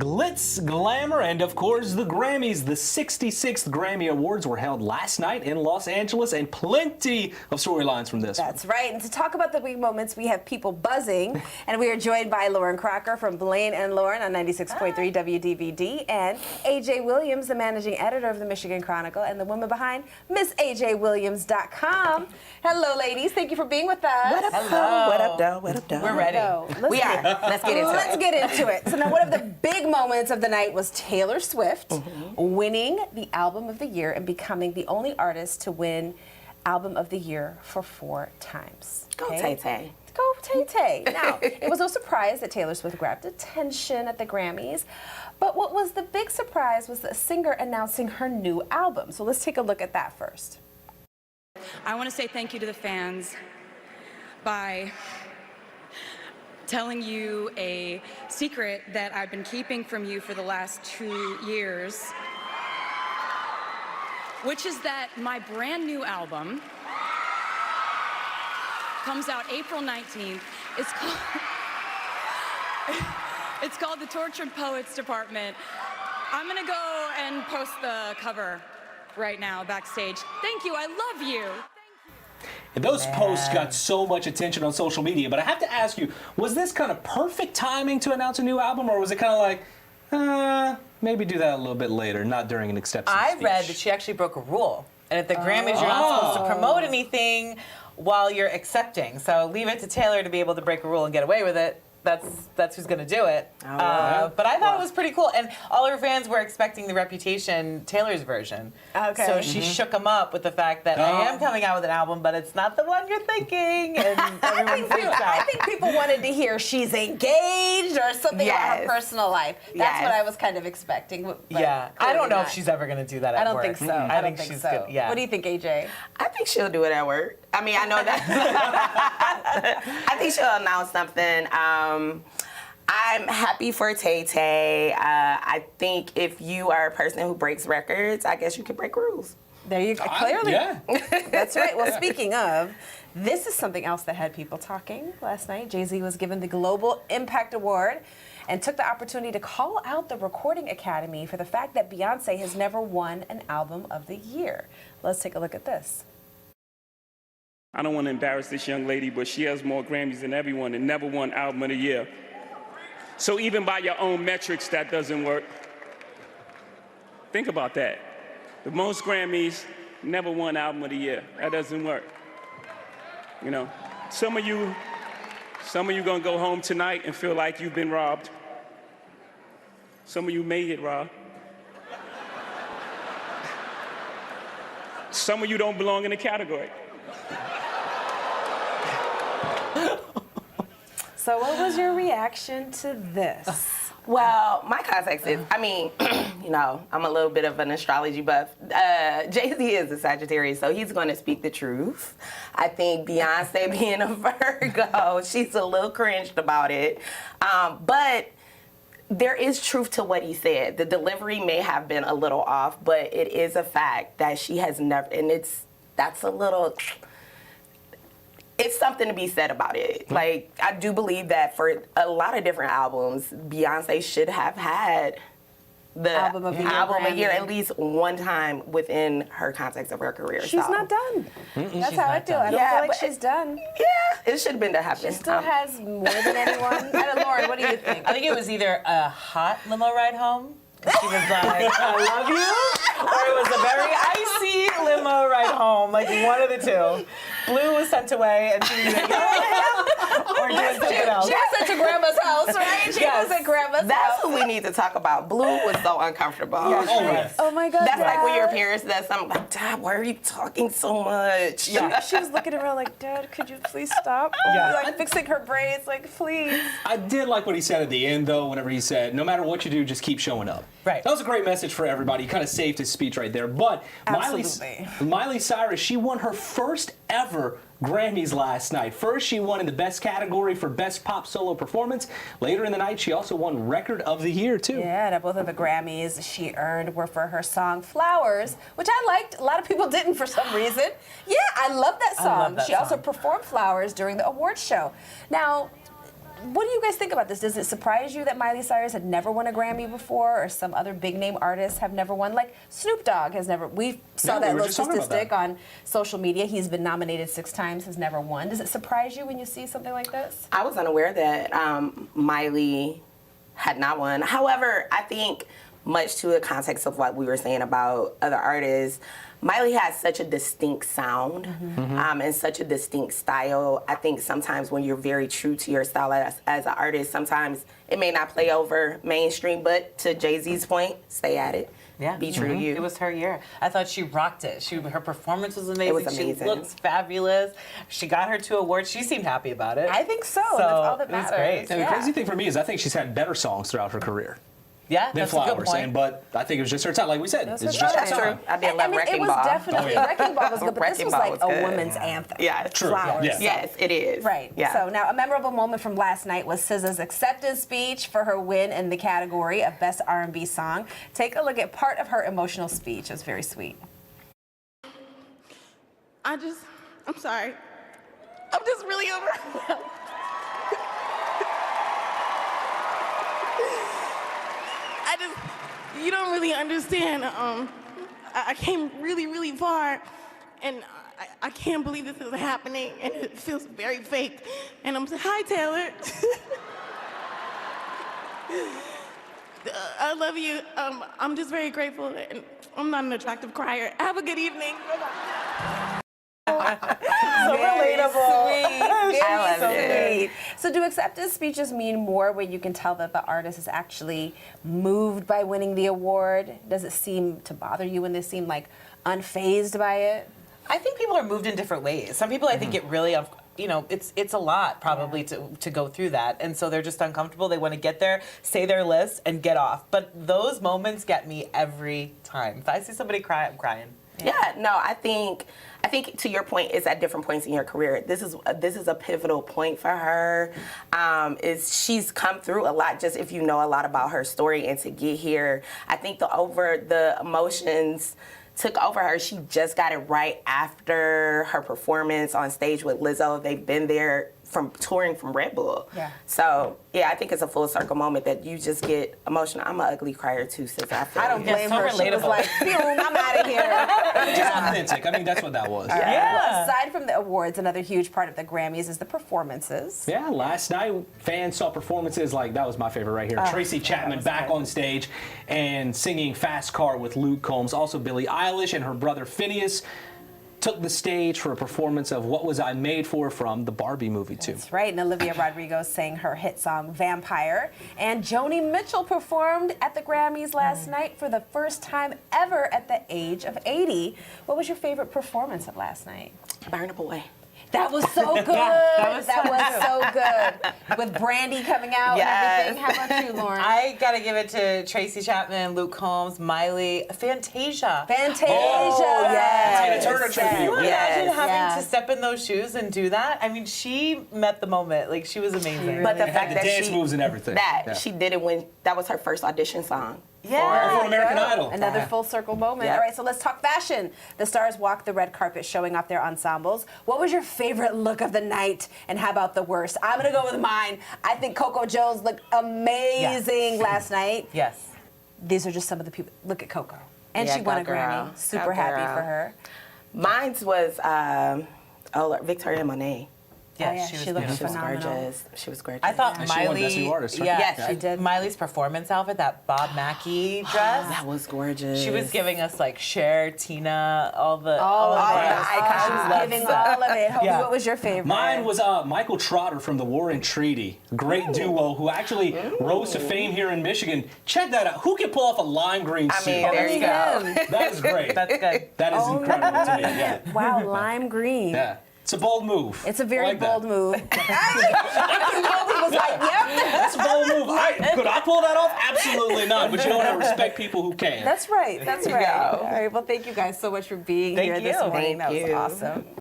Glitz, glamour, and of course the Grammys. The 66th Grammy Awards were held last night in Los Angeles, and plenty of storylines from this. That's right. And to talk about the big moments, we have people buzzing, and we are joined by Lauren Crocker from Blaine and Lauren on 96.3 WDVD, and AJ Williams, the managing editor of the Michigan Chronicle, and the woman behind MissAJWilliams.com. Hello, ladies. Thank you for being with us. What up, Hello. What up, though? What up, though? We're ready. We are. Let's get into it. Let's get into it. So now one of the big moments of the night was Taylor Swift winning the Album of the Year and becoming the only artist to win Album of the Year for 4 times. Go Tay-Tay. Go Tay-Tay. Now, it was no surprise that Taylor Swift grabbed attention at the Grammys, but what was the big surprise was the singer announcing her new album. So let's take a look at that first. I want to say thank you to the fans by telling you a secret that I've been keeping from you for the last 2 years, which is that my brand new album comes out April 19th. It's called The Tortured Poets Department. I'm gonna go and post the cover right now backstage. Thank you, I love you. And those posts got so much attention on social media, but I have to ask you, was this kind of perfect timing to announce a new album, or was it kind of like, maybe do that a little bit later, not during an acceptance I speech? read that she actually broke a rule. And at the Grammys, you're not supposed to promote anything while you're accepting. So leave it to Taylor to be able to break a rule and get away with it. That's who's going to do it. But I thought it was pretty cool. And all her fans were expecting the Reputation Taylor's version. Okay. So she shook them up with the fact that I am coming out with an album, but it's not the one you're thinking. And everyone freaks out. I think people wanted to hear she's engaged or something about her personal life. That's what I was kind of expecting. But Yeah. I don't know not. if she's ever going to do that at I don't work. think so. I think she's so. good. Yeah. What do you think, AJ? I think she'll do it at work. I mean, I know that. I think she'll announce something. I'm happy for Tay-Tay. I think if you are a person who breaks records, I guess you can break rules. There you go. Clearly. Yeah. That's right. Well, speaking of, this is something else that had people talking last night. Jay-Z was given the Global Impact Award and took the opportunity to call out the Recording Academy for the fact that Beyonce has never won an Album of the Year. Let's take a look at this. I don't want to embarrass this young lady, but she has more Grammys than everyone and never won Album of the Year. So even by your own metrics, that doesn't work. Think about that. The most Grammys, never won Album of the Year. That doesn't work. You know, some of you gonna go home tonight and feel like you've been robbed. Some of you may get robbed. Some of you don't belong in the category. So what was your reaction to this? Well, my context is, I mean, you know, I'm a little bit of an astrology buff. Jay-Z is a Sagittarius, so he's going to speak the truth. I think Beyonce being a Virgo, she's a little cringed about it. But there is truth to what he said. The delivery may have been a little off, but it is a fact that she has never, and that's a little... It's something to be said about it. Like, I do believe that for a lot of different albums, Beyonce should have had the Album of the Year at least one time within her context of her career. She's so. not done. That's how I feel. I don't feel like she's done. Yeah, it should have been to happen. She still has more than anyone. I don't know, Lauren, what do you think? I think it was either a hot limo ride home, 'cause she was like, I love you, or it was a very icy limo ride home, like one of the two. Blue was sent away, and she was like, or doing something else. She was sent to Grandma's house, right? She was at Grandma's That's house. what we need to talk about. Blue was so uncomfortable. Yes. Oh my God. That's like when your Dad. parents said something like, Dad, why are you talking so much? She was looking at her like, Dad, could you please stop? Yeah. Like fixing her braids, like, please. I did like what he said at the end, though, whenever he said, no matter what you do, just keep showing up. Right. That was a great message for everybody. He kind of saved his speech right there. But Absolutely. Miley Cyrus, she won her first ever Grammys last night. First, she won in the Best category for Best Pop Solo Performance. Later in the night, she also won Record of the Year, too. Yeah, and both of the Grammys she earned were for her song Flowers, which I liked. A lot of people didn't for some reason. Yeah, I love that song. love that She also song. performed Flowers during the awards show. Now, what do you guys think about this? Does it surprise you that Miley Cyrus had never won a Grammy before, or some other big name artists have never won? Like Snoop Dogg has never. We saw that little statistic on social media. He's been nominated 6 times, has never won. Does it surprise you when you see something like this? I was unaware that Miley had not won. However, I think much to the context of what we were saying about other artists, Miley has such a distinct sound and such a distinct style. I think sometimes when you're very true to your style as an artist, sometimes it may not play over mainstream, but to Jay-Z's point, stay at it. Yeah. Be true to you. It was her year. I thought she rocked it. Her performance was amazing. It was amazing. She looks fabulous. She got her 2 awards. She seemed happy about it. I think so. That's all that matters. It was great. And the crazy thing for me is I think she's had better songs throughout her career Yeah, than that's a good Flowers. point. But I think it was just her time. Like we said, it's just her That's time. true. I did love Wrecking it was Ball. definitely, Wrecking Ball was good, but this Wrecking was Ball like was a good. woman's anthem. Yeah, True. Flowers. Yeah. Yes, it is. Right. Yeah. So now a memorable moment from last night was SZA's acceptance speech for her win in the category of Best R&B Song. Take a look at part of her emotional speech. It was very sweet. I'm sorry. I'm just really overwhelmed. You don't really understand. I came really, really far, and I can't believe this is happening, and it feels very fake. And I'm saying, hi, Taylor. I love you. I'm just very grateful, and I'm not an attractive crier. Have a good evening. Bye-bye. So relatable. I love it. So do acceptance speeches mean more when you can tell that the artist is actually moved by winning the award? Does it seem to bother you when they seem like unfazed by it? I think people are moved in different ways. Some people I think get really, it's a lot probably to go through that. And so they're just uncomfortable. They want to get there, say their list, and get off. But those moments get me every time. If I see somebody cry, I'm crying. Yeah, no, I think to your point, it's at different points in your career. This is a pivotal point for her. She's come through a lot. Just if you know a lot about her story, and to get here, I think the emotions took over her. She just got it right after her performance on stage with Lizzo. They've been there from touring from Red Bull. Yeah. So yeah, I think it's a full circle moment that you just get emotional. I'm an ugly crier too, sis. I don't blame so her. She was relatable. like, boom, I'm out of here. Just authentic. I mean, that's what that was. Yeah. Well, aside from the awards, another huge part of the Grammys is the performances. Yeah, last night fans saw performances like that was my favorite right here. Tracy Chapman back on stage and singing Fast Car with Luke Combs. Also Billie Eilish and her brother Phineas took the stage for a performance of What Was I Made For from the Barbie movie too. That's right, and Olivia Rodrigo sang her hit song Vampire. And Joni Mitchell performed at the Grammys last night for the first time ever at the age of 80. What was your favorite performance of last night? Burn Up Away. That was so good. that was so good. With Brandy coming out Yes. and everything. How about you, Lauren? I gotta give it to Tracy Chapman, Luke Combs, Miley, Fantasia. Fantasia. Oh, yes. Tina Turner tribute. Can you Yes. imagine having Yeah. to step in those shoes and do that? I mean, she met the moment. Like, she was amazing. But the Had fact the that dance moves and everything. Yeah. she did it when that was her first audition song. Yeah. For American Idol. Another full circle moment. Yep. All right, so let's talk fashion. The stars walked the red carpet showing off their ensembles. What was your favorite look of the night, and how about the worst? I'm going to go with mine. I think Coco Jones looked amazing last night. Yes. These are just some of the people. Look at Coco. And Yeah, she won a go girl. Grammy. Super Go happy girl. for her. Mine was Victoria Monet. Oh, yeah, she she was looked beautiful. She was phenomenal. gorgeous. She was gorgeous. I thought And she won Miley, Best New Artist, right? yeah, she did. Miley's performance outfit, that Bob Mackie dress. that was gorgeous. She was giving us like Cher, Tina, all the All of the it. icons. She was Love giving that. all of it. Hobie, Yeah. what was your favorite? Mine was Michael Trotter from the War and Treaty. Great duo who actually rose to fame here in Michigan. Check that out. Who can pull off a lime green I suit? mean, there you go. Him. That is great. That's good. That is incredible to me. Yeah. Wow, lime green. Yeah. It's a bold move. It's a very I like that. bold move. Hobie was like, yep. That's a bold move. Could I pull that off? Absolutely not. But you know what? I respect people who can. That's right. That's There you right. go. All right. Well, thank you guys so much for being Thank here this you. morning. Thank that was you. awesome.